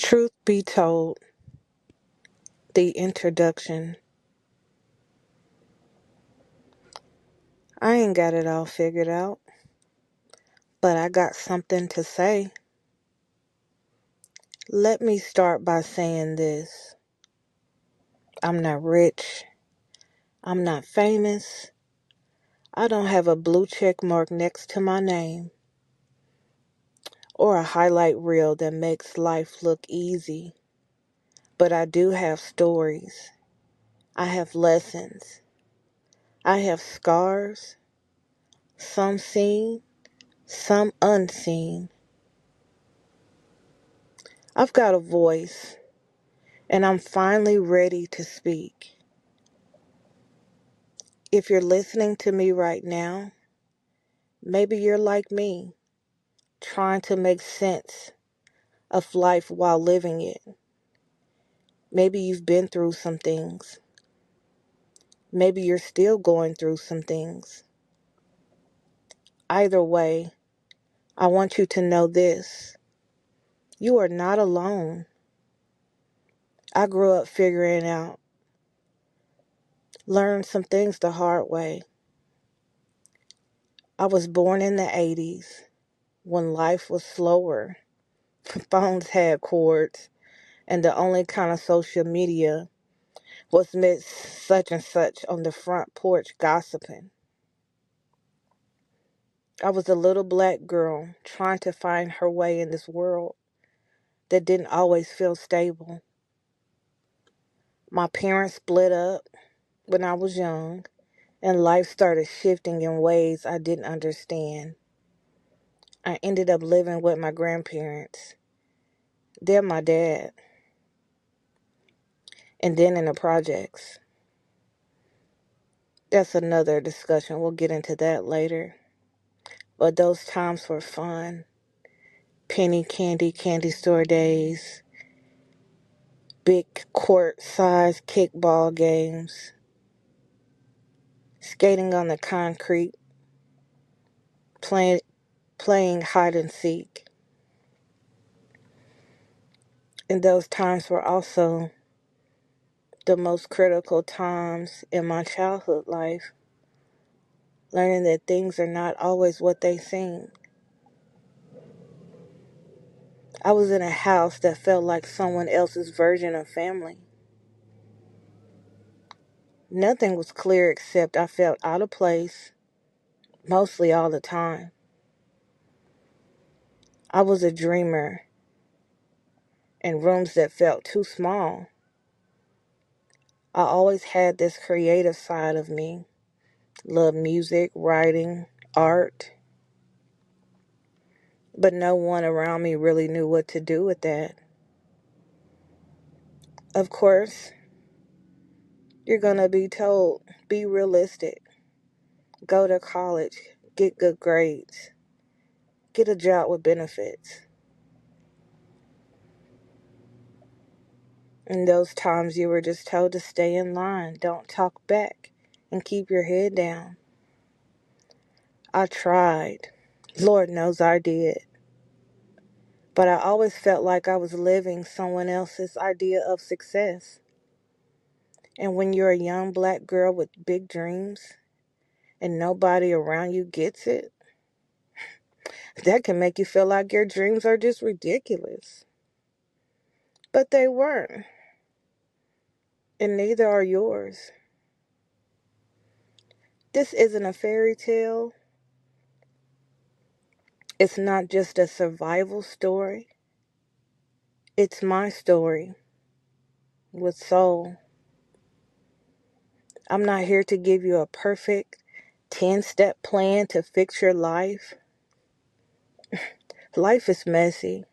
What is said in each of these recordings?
Truth be told, the introduction. I ain't got it all figured out, but I got something to say. Let me start by saying this. I'm not rich. I'm not famous. I don't have a blue check mark next to my name or a highlight reel that makes life look easy. But I do have stories. I have lessons. I have scars, some seen, some unseen. I've got a voice, and I'm finally ready to speak. If you're listening to me right now, maybe you're like me, trying to make sense of life while living it. Maybe you've been through some things. Maybe you're still going through some things. Either way, I want you to know this. You are not alone. I grew up figuring out, learned some things the hard way. I was born in the 80s when life was slower. Phones had cords, and the only kind of social media was Miss Such and Such on the front porch gossiping. I was a little black girl trying to find her way in this world that didn't always feel stable. My parents split up when I was young, and life started shifting in ways I didn't understand. I ended up living with my grandparents, then my dad, and then in the projects. That's another discussion. We'll get into that later. But those times were fun. Penny candy store days, big court-sized kickball games, skating on the concrete, playing playing hide and seek. And those times were also the most critical times in my childhood life, learning that things are not always what they seem. I was in a house that felt like someone else's version of family. Nothing was clear except I felt out of place mostly all the time. I was a dreamer in rooms that felt too small. I always had this creative side of me. Loved music, writing, art. But no one around me really knew what to do with that. Of course, you're going to be told, be realistic. Go to college, get good grades, get a job with benefits. In those times you were just told to stay in line, don't talk back, and keep your head down. I tried. Lord knows I did. But I always felt like I was living someone else's idea of success. And when you're a young black girl with big dreams and nobody around you gets it, that can make you feel like your dreams are just ridiculous. But they weren't, and neither are yours. This isn't a fairy tale. It's not just a survival story. It's my story with soul. I'm not here to give you a perfect 10-step plan to fix your life. Life is messy.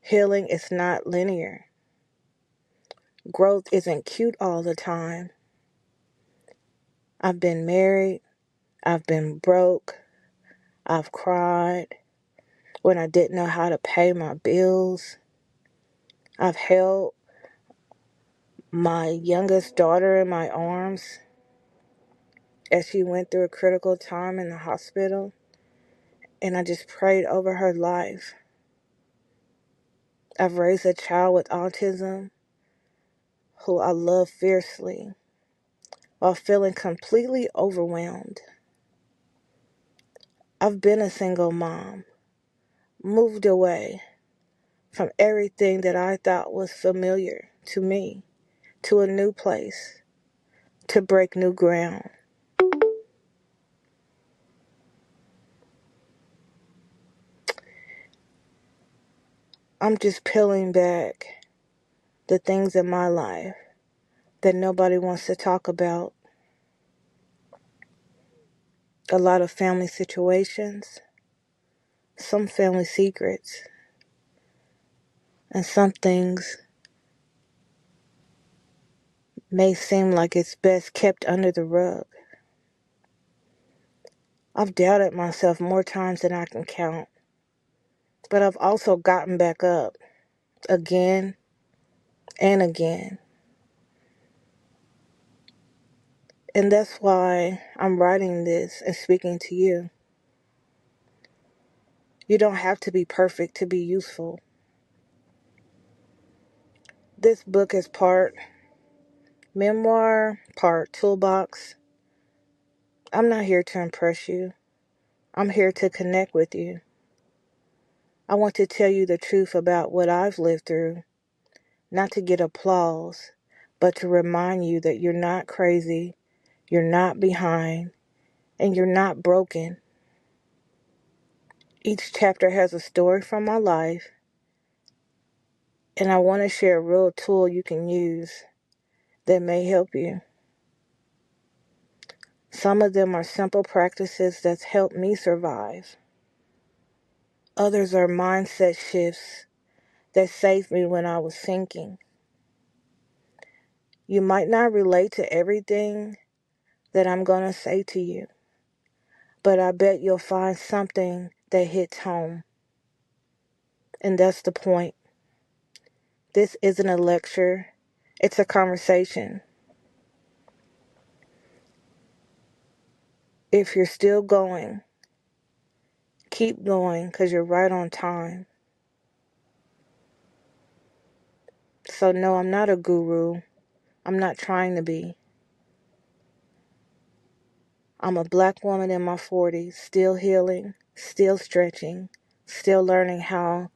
Healing is not linear. Growth isn't cute all the time. I've been married. I've been broke. I've cried when I didn't know how to pay my bills. I've held my youngest daughter in my arms as she went through a critical time in the hospital, and I just prayed over her life. I've raised a child with autism who I love fiercely while feeling completely overwhelmed. I've been a single mom, moved away from everything that I thought was familiar to me, to a new place, to break new ground. I'm just peeling back the things in my life that nobody wants to talk about. A lot of family situations, some family secrets, and some things may seem like it's best kept under the rug. I've doubted myself more times than I can count, but I've also gotten back up again and again. And that's why I'm writing this and speaking to you. You don't have to be perfect to be useful. This book is part memoir, part toolbox. I'm not here to impress you. I'm here to connect with you. I want to tell you the truth about what I've lived through, not to get applause, but to remind you that you're not crazy, you're not behind, and you're not broken. Each chapter has a story from my life, and I want to share a real tool you can use that may help you. Some of them are simple practices that's helped me survive. Others are mindset shifts that saved me when I was sinking. You might not relate to everything that I'm going to say to you, but I bet you'll find something that hits home. And that's the point. This isn't a lecture, it's a conversation. If you're still going, keep going because you're right on time. So no, I'm not a guru. I'm not trying to be. I'm a black woman in my 40s, still healing, still stretching, still learning how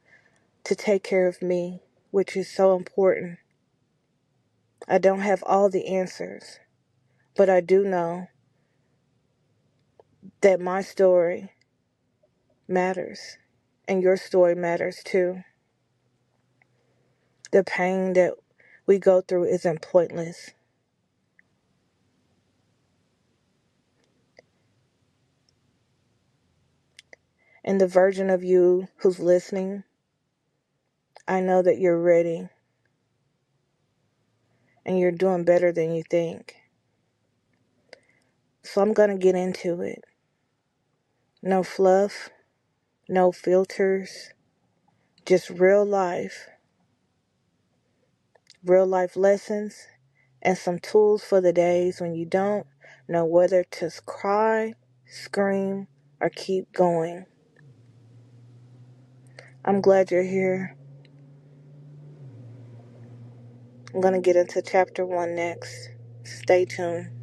to take care of me, which is so important. I don't have all the answers, but I do know that my story matters, and your story matters too. The pain that we go through isn't pointless. And the version of you who's listening, I know that you're ready, and you're doing better than you think. So I'm going to get into it. No fluff, no filters, just real life lessons, and some tools for the days when you don't know whether to cry, scream, or keep going. I'm glad you're here. I'm going to get into chapter 1 next. Stay tuned.